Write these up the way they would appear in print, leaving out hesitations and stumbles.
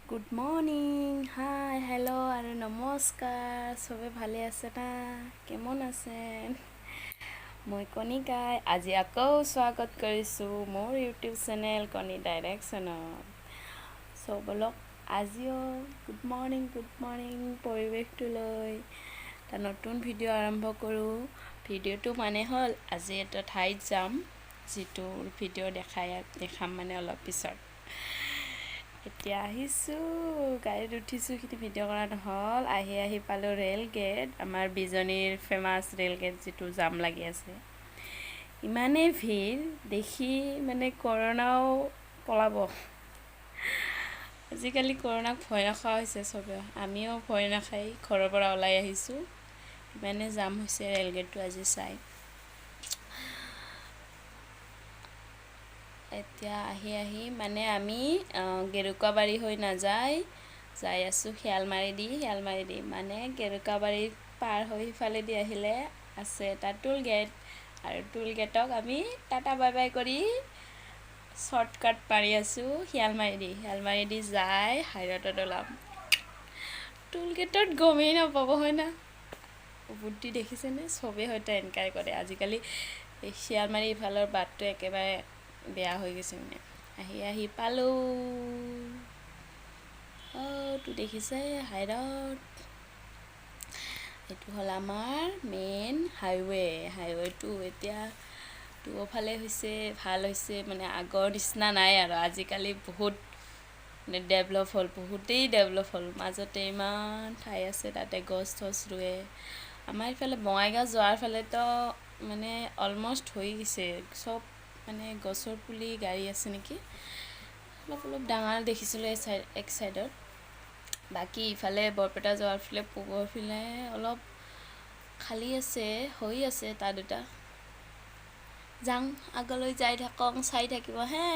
good morning hi hello' আৰু নমস্কাৰ চবে ভালে আছে না কেমন আছে মই কণিকাই আজি আকৌ স্বাগত কৰিছোঁ মোৰ ইউটিউব চেনেল কণি ডাইৰেকশ্যনত বলক আজিও গুড মৰ্নিং পৰিৱেশটো লৈ এটা নতুন ভিডিঅ' আৰম্ভ কৰোঁ ভিডিঅ'টো মানে হ'ল আজি এটা ঠাইত যাম যিটো ভিডিঅ' দেখাম মানে অলপ পিছত এতিয়া আহিছোঁ গাড়ীত উঠিছোঁ কিন্তু ভিডিঅ' কৰা নহ'ল আহি পালোঁ ৰেল গেট আমাৰ বিজনীৰ ফেমাছ ৰেল গেট যিটো জাম লাগি আছে ইমানেই ভিৰ দেখি মানে কৰোণাও পলাব আজিকালি কৰোণাক ভয় নখোৱা হৈছে চবে আমিও ভয় নাখাই ঘৰৰ পৰা ওলাই আহিছোঁ ইমানে জাম হৈছে ৰেল গেটটো আজি চাই এতিয়া আহি মানে আমি গেৰুকাবাৰী হৈ নাযায় যাই আছোঁ শিয়ালমাৰী দি মানে গেৰুকাবাৰী পাৰ হৈ সিফালেদি আহিলে আছে এটা টোল গেট আৰু টোল গেটক আমি টাটা বাই বাই কৰি শ্বৰ্টকাট মাৰি আছোঁ শিয়ালমাৰী দি যাই হাইৰডত ওলাম টোল গেটত গমেই নাপাব হয় না বুদ্ধি দেখিছেনে চবেই হয়তো এনকাই কৰে আজিকালি শিয়ালমাৰী ইফালৰ বাটটো একেবাৰে বেয়া হৈ গৈছে মানে আহি পালোঁ তো দেখিছে হাইৰড এইটো হ'ল আমাৰ মেইন হাইৱেটো এতিয়া দুফালে হৈছে ভাল হৈছে মানে আগৰ নিচিনা নাই আৰু আজিকালি বহুত মানে বহুতেই ডেভেলপ হ'ল মাজতে ইমান ঠাই আছে তাতে গছ ৰুৱে আমাৰ ইফালে বঙাইগাঁও যোৱাৰ ফালেতো মানে অলমষ্ট হৈ গৈছে চব মানে গছৰ পুলি গাড়ী আছে নেকি অলপ ডাঙৰ দেখিছিলোঁ এক চাইডত বাকী ইফালে বৰপেটা যোৱাৰ ফালে পূবৰ ফালে অলপ খালী আছে হৈ আছে এটা দুটা যাং আগলৈ যাই থাকক চাই থাকিব হে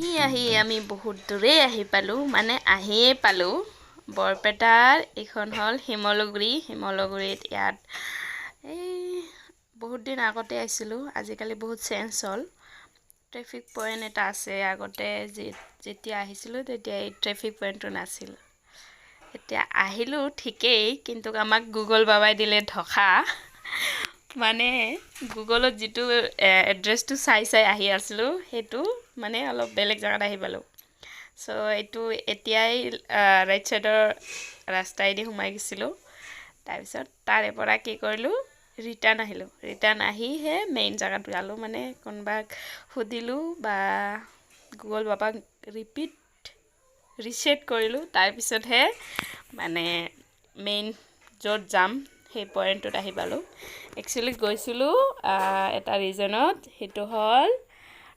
আহি আমি বহুত দূৰে আহি পালোঁ মানে আহিয়ে পালোঁ বৰপেটাৰ এইখন হ'ল শিমলুগুৰিত ইয়াত এই বহুত দিন আগতে আহিছিলোঁ আজিকালি বহুত চেঞ্জ হ'ল ট্ৰেফিক পইণ্ট এটা আছে আগতে যেতিয়া আহিছিলোঁ তেতিয়া এই ট্ৰেফিক পইণ্টটো নাছিল এতিয়া আহিলোঁ ঠিকেই কিন্তু আমাক গুগল বাবাই দিলে ধোকা মানে গুগলত যিটো এড্ৰেছটো চাই আহি আছিলোঁ সেইটো মানে অলপ বেলেগ জেগাত আহি পালোঁ চ' এইটো এতিয়াই ৰাইট ছাইডৰ ৰাস্তাইদি সোমাই গৈছিলোঁ তাৰপিছত তাৰে পৰা কি কৰিলোঁ ৰিটাৰ্ণ আহিহে মেইন জেগাত গালোঁ মানে কোনোবাক সুধিলোঁ বা গুগল বাবাক ৰিছেট কৰিলোঁ তাৰপিছতহে মানে মেইন য'ত যাম সেই পইণ্টটোত আহি পালোঁ একচুৱেলি গৈছিলোঁ এটা ৰিজনত সেইটো হ'ল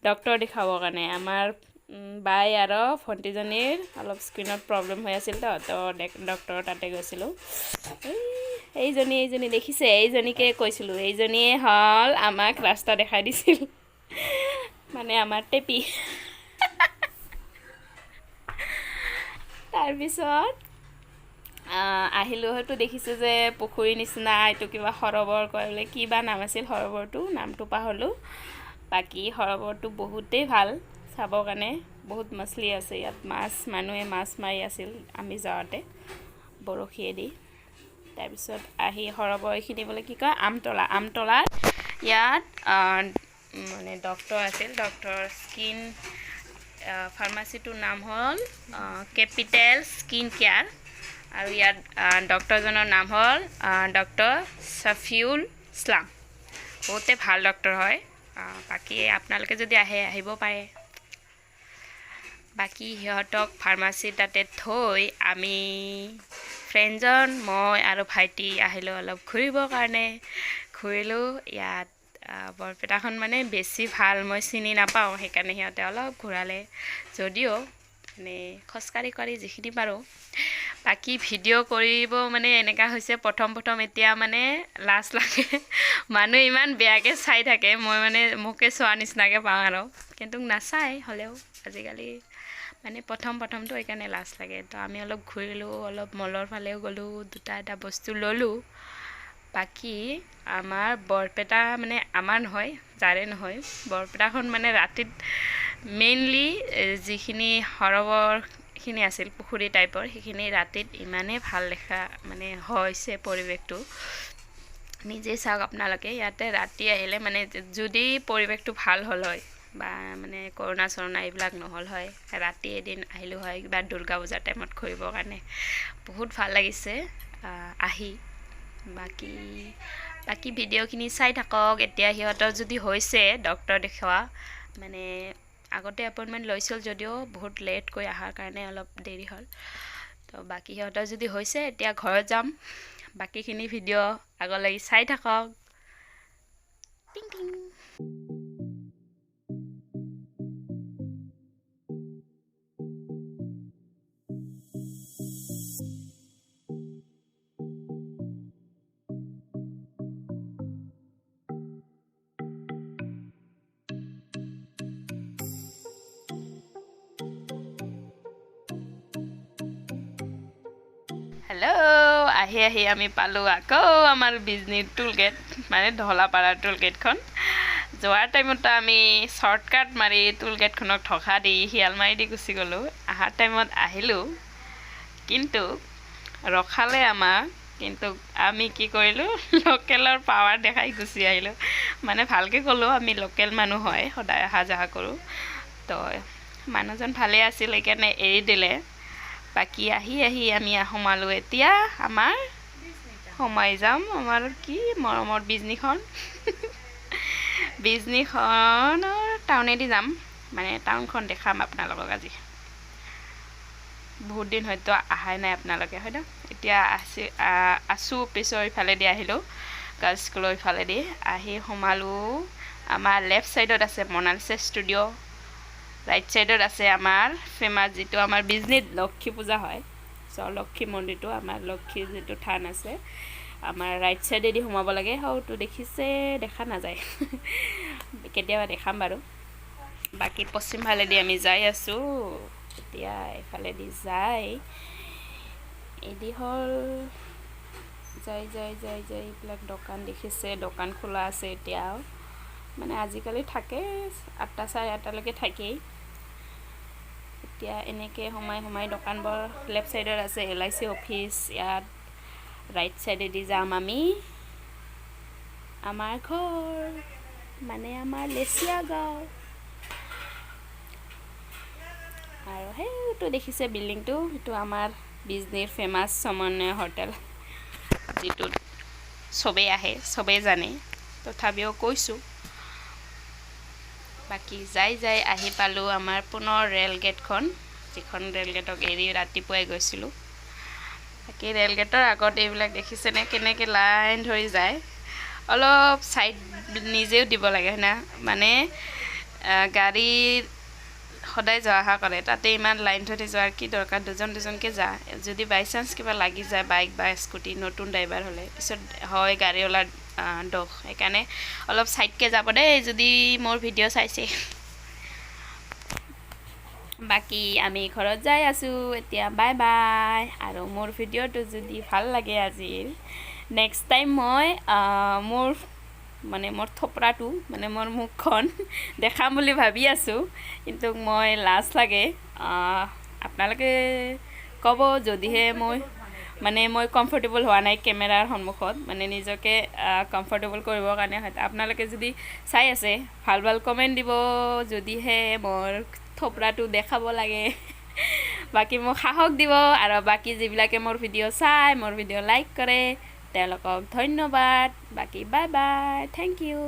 ডক্তৰ দেখাবৰ কাৰণে আমাৰ বাই আৰু ভণ্টিজনীৰ অলপ স্কিনত প্ৰব্লেম হৈ আছিল তো ডক্তৰৰ তাতে গৈছিলোঁ এইজনী দেখিছে এইজনীকে কৈছিলোঁ এইজনীয়ে হ'ল আমাক ৰাস্তা দেখাই দিছিল মানে আমাৰ টেপি তাৰপিছত আহিলোঁ হয়তো দেখিছোঁ যে পুখুৰীৰ নিচিনা এইটো কিবা সৰোবৰ কয় বোলে কিবা নাম আছিল সৰোবৰটো নামটো পাহৰিলোঁ বাকী সৰোবৰটো বহুতেই ভাল চাবৰ কাৰণে বহুত মাছলি আছে ইয়াত মানুহে মাছ মাৰি আছিল আমি যাওঁতে বৰশীয়েদি তাৰপিছত আহি সৰোবৰ এইখিনি বোলে কি কয় আমতলাত ইয়াত মানে ডক্তৰ আছিল ডক্তৰ স্কিন ফাৰ্মাচীটোৰ নাম হ'ল কেপিটেল স্কিন কেয়াৰ আৰু ইয়াত ডক্তৰজনৰ নাম হ'ল ডক্তৰ শফিউল ইছলাম বহুতে ভাল ডক্তৰ হয় বাকী আপোনালোকে যদি আহিব পাৰে বাকী সিহঁতক ফাৰ্মাচী তাতে থৈ আমি ফ্ৰেণ্ডজন মই আৰু ভাইটি আহিলোঁ অলপ ঘূৰিবৰ কাৰণে ঘূৰিলোঁ ইয়াত বৰপেটাখন মানে বেছি ভাল মই চিনি নাপাওঁ সেইকাৰণে সিহঁতে অলপ ঘূৰালে যদিও মানে খোজকাঢ়ি যিখিনি পাৰোঁ বাকী ভিডিঅ' কৰিব মানে এনেকুৱা হৈছে প্ৰথম এতিয়া মানে লাজ লাগে মানুহ ইমান বেয়াকৈ চাই থাকে মই মানে মোকে চোৱা নিচিনাকৈ পাওঁ আৰু কিন্তু নাচায় হ'লেও আজিকালি মানে প্ৰথমটো সেইকাৰণে লাজ লাগে তো আমি অলপ ঘূৰিলোঁ অলপ মলৰ ফালেও গ'লোঁ এটা বস্তু ল'লোঁ বাকী আমাৰ বৰপেটা মানে আমাৰ নহয় যাৰে নহয় বৰপেটাখন মানে ৰাতিত মেইনলি যিখিনি সৰোবৰখিনি আছিল পুখুৰী টাইপৰ সেইখিনি ৰাতিত ইমানেই ভাল দেখা মানে হৈছে পৰিৱেশটো নিজে চাওক আপোনালোকে ইয়াতে ৰাতি আহিলে মানে যদি পৰিৱেশটো ভাল হ'ল হয় বা মানে কৰোণা এইবিলাক নহ'ল হয় ৰাতি এদিন আহিলোঁ হয় কিবা দুৰ্গা পূজাৰ টাইমত ঘূৰিবৰ কাৰণে বহুত ভাল লাগিছে আহি বাকী ভিডিঅ'খিনি চাই থাকক এতিয়া সিহঁতৰ যদি হৈছে ডক্তৰ দেখুওৱা মানে আগতে এপইণ্টমেণ্ট লৈছিল যদিও বহুত লেটকৈ অহাৰ কাৰণে অলপ দেৰি হ'ল তো বাকী সিহঁতৰ যদি হৈছে এতিয়া ঘৰত যাম বাকীখিনি ভিডিঅ' আগলৈ চাই থাকক টিং টিং হেল্ল' আহি আমি পালোঁ আকৌ আমাৰ বিজনীৰ টুলগেট মানে ঢলাপাৰাৰ টুলগেটখন যোৱাৰ টাইমত আমি শ্বৰ্টকাট মাৰি টুলগেটখনক ধোকা দি শিয়ালমাৰি দি গুচি গ'লোঁ অহাৰ টাইমত আহিলোঁ কিন্তু ৰখালে আমাক কিন্তু আমি কি কৰিলোঁ লোকেলৰ পাৱাৰ দেখাই গুচি আহিলোঁ মানে ভালকৈ ক'লোঁ আমি লোকেল মানুহ হয় সদায় অহা যোৱা কৰোঁ তো মানুহজন ভালে আছিল সেইকাৰণে এৰি দিলে বাকী আহি আমি সোমালোঁ এতিয়া আমাৰ সোমাই যাম আমাৰ কি মৰমৰ বিজনীখনৰ টাউনেদি যাম মানে টাউনখন দেখাম আপোনালোকক আজি বহুত দিন হয়তো অহাই নাই আপোনালোকে হয় ন এতিয়া আছোঁ পিছৰ ইফালেদি আহিলোঁ গাৰ্লছ স্কুলৰ ইফালেদি আহি সোমালোঁ আমাৰ লেফ্ট ছাইডত আছে মনালিছা ষ্টুডিঅ' ৰাইট ছাইডত আছে আমাৰ ফেমাছ যিটো আমাৰ বিজনীত লক্ষী পূজা হয় চ' লক্ষী মন্দিৰটো আমাৰ লক্ষীৰ যিটো থান আছে আমাৰ ৰাইট ছাইডেদি সোমাব লাগে হয়তো দেখিছে দেখা নাযায় কেতিয়াবা দেখাম বাৰু বাকী পশ্চিম ফালেদি আমি যাই আছোঁ এতিয়া এইফালেদি যাই এদি হ'ল যাই এইবিলাক দোকান দেখিছে দোকান খোলা আছে এতিয়াও মানে আজিকালি থাকে 8টা 8:30লৈকে থাকেই এতিয়া এনেকৈ সোমাই দোকানবোৰ লেফ্ট ছাইডত আছে LIC অফিচ ইয়াত ৰাইট ছাইডেদি যাম আমি আমাৰ ঘৰ মানে আমাৰ লেচিয়া গাঁও আৰু সেইটো দেখিছে বিল্ডিংটো সেইটো আমাৰ বিজনীৰ ফেমাছ সমন্বয় হোটেল যিটোত চবেই আহে চবেই জানে তথাপিও কৈছোঁ বাকী যাই আহি পালোঁ আমাৰ পুনৰ ৰেল গেটখন যিখন ৰেল গেটক এৰি ৰাতিপুৱাই গৈছিলোঁ বাকী ৰেল গেটৰ আগত এইবিলাক দেখিছেনে কেনেকৈ লাইন ধৰি যায় অলপ ছাইড নিজেও দিব লাগে না মানে গাড়ীৰ সদায় যোৱা অহা কৰে তাতে ইমান লাইন ধৰি যোৱাৰ কি দৰকাৰ দুজনকৈ যা যদি বাই চান্স কিবা লাগি যায় বাইক বা স্কুটি নতুন ড্ৰাইভাৰ হ'লে পিছত হয় গাড়ীৱালাৰ দোষ সেইকাৰণে অলপ ছাইডকৈ যাব দেই যদি মোৰ ভিডিঅ' চাইছে বাকী আমি ঘৰত যাই আছোঁ এতিয়া বাই বাই আৰু মোৰ ভিডিঅ'টো যদি ভাল লাগে আজিৰ নেক্সট টাইম মই মোৰ থপৰাটো মানে মোৰ মুখখন দেখাম বুলি ভাবি আছোঁ কিন্তু মই লাজ লাগে আপোনালোকে ক'ব যদিহে মই কমফৰ্টেবল হোৱা নাই কেমেৰাৰ সন্মুখত মানে নিজকে কমফৰ্টেবল কৰিবৰ কাৰণে হয়তো আপোনালোকে যদি চাই আছে ভাল কমেণ্ট দিব যদিহে মোৰ থপৰাটো দেখাব লাগে বাকী মোক সাহস দিব আৰু বাকী যিবিলাকে মোৰ ভিডিঅ' চাই মোৰ ভিডিঅ' লাইক কৰে তেওঁলোকক ধন্যবাদ বাকী বাই বাই থেংক ইউ